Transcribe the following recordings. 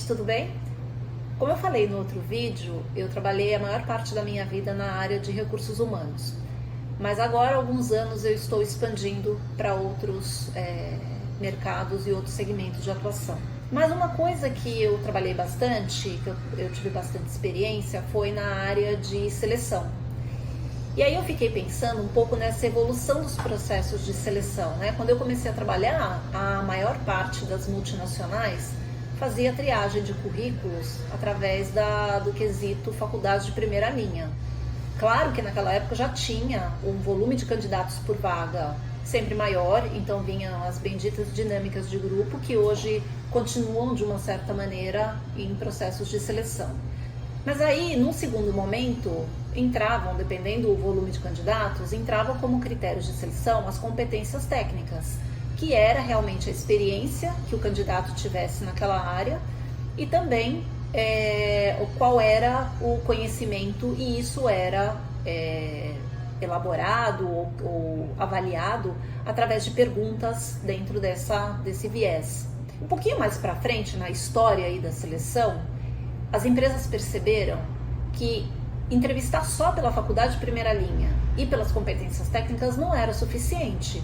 tudo bem? Como eu falei no outro vídeo, eu trabalhei a maior parte da minha vida na área de recursos humanos. Mas agora, há alguns anos, eu estou expandindo para outros mercados e outros segmentos de atuação. Mas uma coisa que eu trabalhei bastante, que eu tive bastante experiência, foi na área de seleção. E aí eu fiquei pensando um pouco nessa evolução dos processos de seleção, né? Quando eu comecei a trabalhar, a maior parte das multinacionais fazia triagem de currículos através do quesito faculdade de primeira linha. Claro que naquela época já tinha um volume de candidatos por vaga sempre maior, então vinham as benditas dinâmicas de grupo que hoje continuam de uma certa maneira em processos de seleção. Mas aí, num segundo momento, entravam, dependendo do volume de candidatos, entravam como critérios de seleção as competências técnicas, que era realmente a experiência que o candidato tivesse naquela área e também qual era o conhecimento, e isso era elaborado ou avaliado através de perguntas dentro desse viés. Um pouquinho mais para frente, na história aí da seleção, as empresas perceberam que entrevistar só pela faculdade de primeira linha e pelas competências técnicas não era suficiente.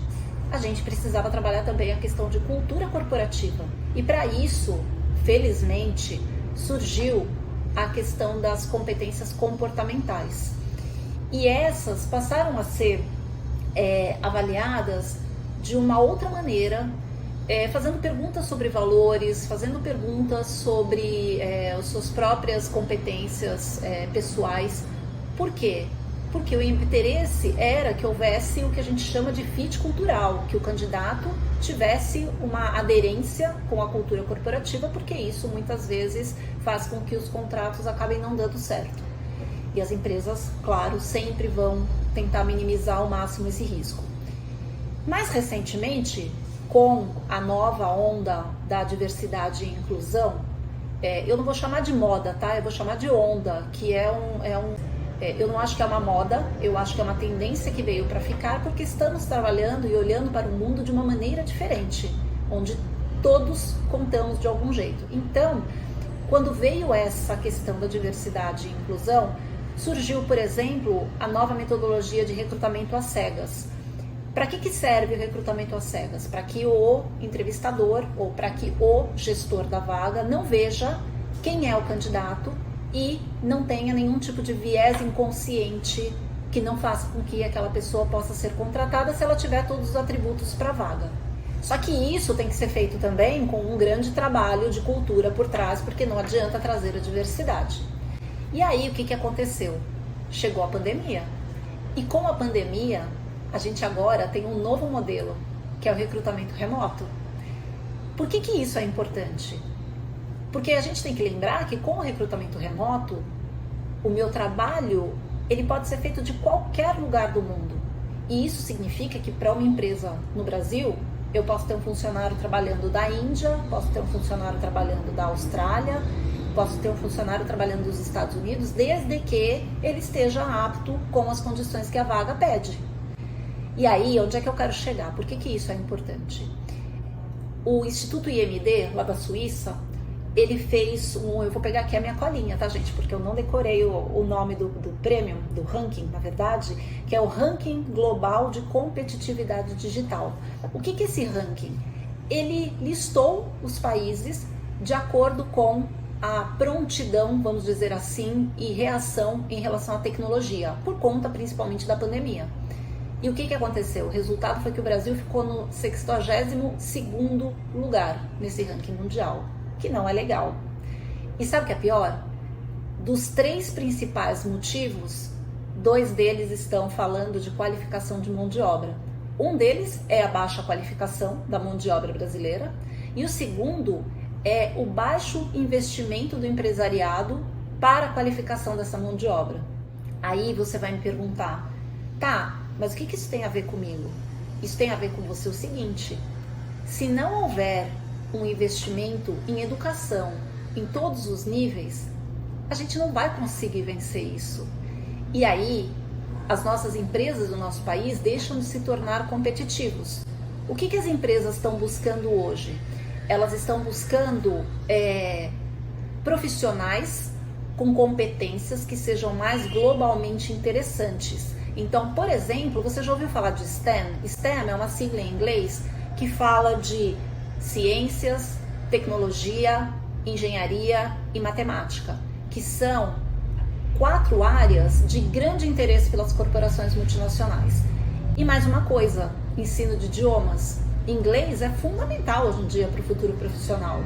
A gente precisava trabalhar também a questão de cultura corporativa. E para isso, felizmente, surgiu a questão das competências comportamentais. E essas passaram a ser avaliadas de uma outra maneira, fazendo perguntas sobre valores, fazendo perguntas sobre as suas próprias competências pessoais. Por quê? Porque o interesse era que houvesse o que a gente chama de fit cultural, que o candidato tivesse uma aderência com a cultura corporativa, porque isso muitas vezes faz com que os contratos acabem não dando certo. E as empresas, claro, sempre vão tentar minimizar ao máximo esse risco. Mais recentemente, com a nova onda da diversidade e inclusão, eu não vou chamar de moda, tá? Eu vou chamar de onda, que eu não acho que é uma moda, eu acho que é uma tendência que veio para ficar, porque estamos trabalhando e olhando para o mundo de uma maneira diferente, onde todos contamos de algum jeito. Então, quando veio essa questão da diversidade e inclusão, surgiu, por exemplo, a nova metodologia de recrutamento às cegas. Para que serve o recrutamento às cegas? Para que o entrevistador ou para que o gestor da vaga não veja quem é o candidato e não tenha nenhum tipo de viés inconsciente que não faça com que aquela pessoa possa ser contratada se ela tiver todos os atributos para a vaga. Só que isso tem que ser feito também com um grande trabalho de cultura por trás, porque não adianta trazer a diversidade. E aí o que aconteceu? Chegou a pandemia. E com a pandemia, a gente agora tem um novo modelo, que é o recrutamento remoto. Por que isso é importante? Porque a gente tem que lembrar que com o recrutamento remoto, o meu trabalho ele pode ser feito de qualquer lugar do mundo. E isso significa que para uma empresa no Brasil, eu posso ter um funcionário trabalhando da Índia, posso ter um funcionário trabalhando da Austrália, posso ter um funcionário trabalhando dos Estados Unidos, desde que ele esteja apto com as condições que a vaga pede. E aí, onde é que eu quero chegar? Por que isso é importante? O Instituto IMD, lá da Suíça, ele fez eu vou pegar aqui a minha colinha, tá, gente? Porque eu não decorei o nome do prêmio, do ranking, na verdade, que é o Ranking Global de Competitividade Digital. O que é esse ranking? Ele listou os países de acordo com a prontidão, vamos dizer assim, e reação em relação à tecnologia, por conta principalmente da pandemia. E o que aconteceu? O resultado foi que o Brasil ficou no 62º lugar nesse ranking mundial, que não é legal. E sabe o que é pior? Dos 3 principais motivos, 2 deles estão falando de qualificação de mão de obra. Um deles é a baixa qualificação da mão de obra brasileira, e o segundo é o baixo investimento do empresariado para a qualificação dessa mão de obra. Aí você vai me perguntar, tá, mas o que isso tem a ver comigo? Isso tem a ver com você o seguinte: se não houver um investimento em educação em todos os níveis, a gente não vai conseguir vencer isso. E aí, as nossas empresas do nosso país deixam de se tornar competitivos. O que as empresas estão buscando hoje? Elas estão buscando profissionais com competências que sejam mais globalmente interessantes. Então, por exemplo, você já ouviu falar de STEM? STEM é uma sigla em inglês que fala de ciências, tecnologia, engenharia e matemática, que são 4 áreas de grande interesse pelas corporações multinacionais. E mais uma coisa, ensino de idiomas. Inglês é fundamental hoje em dia para o futuro profissional.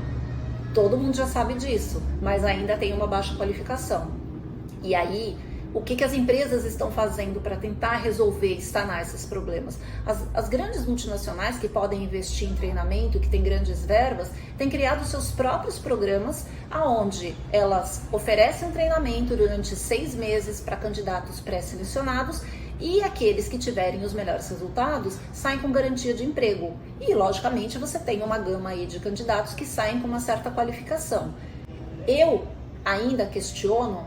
Todo mundo já sabe disso, mas ainda tem uma baixa qualificação. E aí, o que as empresas estão fazendo para tentar resolver e sanar esses problemas? As grandes multinacionais que podem investir em treinamento, que têm grandes verbas, têm criado seus próprios programas, onde elas oferecem um treinamento durante 6 meses para candidatos pré-selecionados, e aqueles que tiverem os melhores resultados saem com garantia de emprego. E, logicamente, você tem uma gama aí de candidatos que saem com uma certa qualificação. Eu ainda questiono,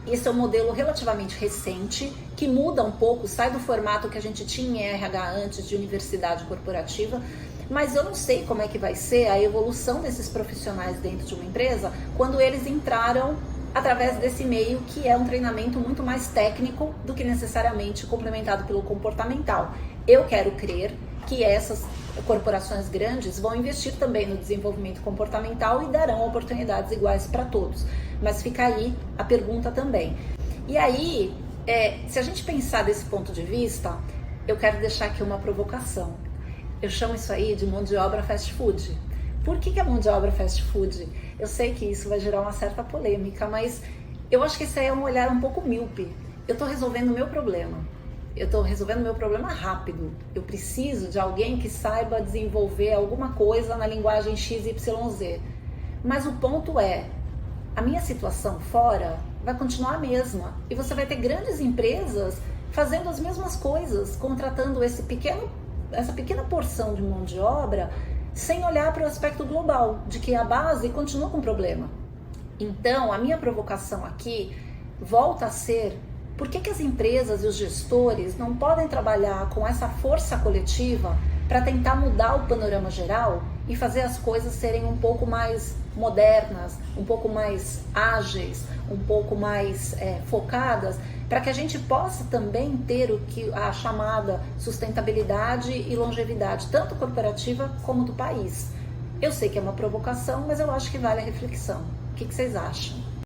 esse é um modelo relativamente recente, que muda um pouco, sai do formato que a gente tinha em RH antes de universidade corporativa, mas eu não sei como é que vai ser a evolução desses profissionais dentro de uma empresa quando eles entraram através desse meio que é um treinamento muito mais técnico do que necessariamente complementado pelo comportamental. Eu quero crer que essas corporações grandes vão investir também no desenvolvimento comportamental e darão oportunidades iguais para todos. Mas fica aí a pergunta também. E aí, se a gente pensar desse ponto de vista, eu quero deixar aqui uma provocação. Eu chamo isso aí de mão de obra fast food. Por que é mão de obra fast food? Eu sei que isso vai gerar uma certa polêmica, mas eu acho que esse aí é um olhar um pouco míope. Eu estou resolvendo o meu problema. Eu estou resolvendo o meu problema rápido. Eu preciso de alguém que saiba desenvolver alguma coisa na linguagem XYZ. Mas o ponto é, a minha situação fora vai continuar a mesma. E você vai ter grandes empresas fazendo as mesmas coisas, contratando essa pequena porção de mão de obra, sem olhar para o aspecto global, de que a base continua com problema. Então, a minha provocação aqui volta a ser: por que as empresas e os gestores não podem trabalhar com essa força coletiva para tentar mudar o panorama geral e fazer as coisas serem um pouco mais modernas, um pouco mais ágeis, um pouco mais focadas, para que a gente possa também ter a chamada sustentabilidade e longevidade, tanto corporativa como do país. Eu sei que é uma provocação, mas eu acho que vale a reflexão. O que vocês acham?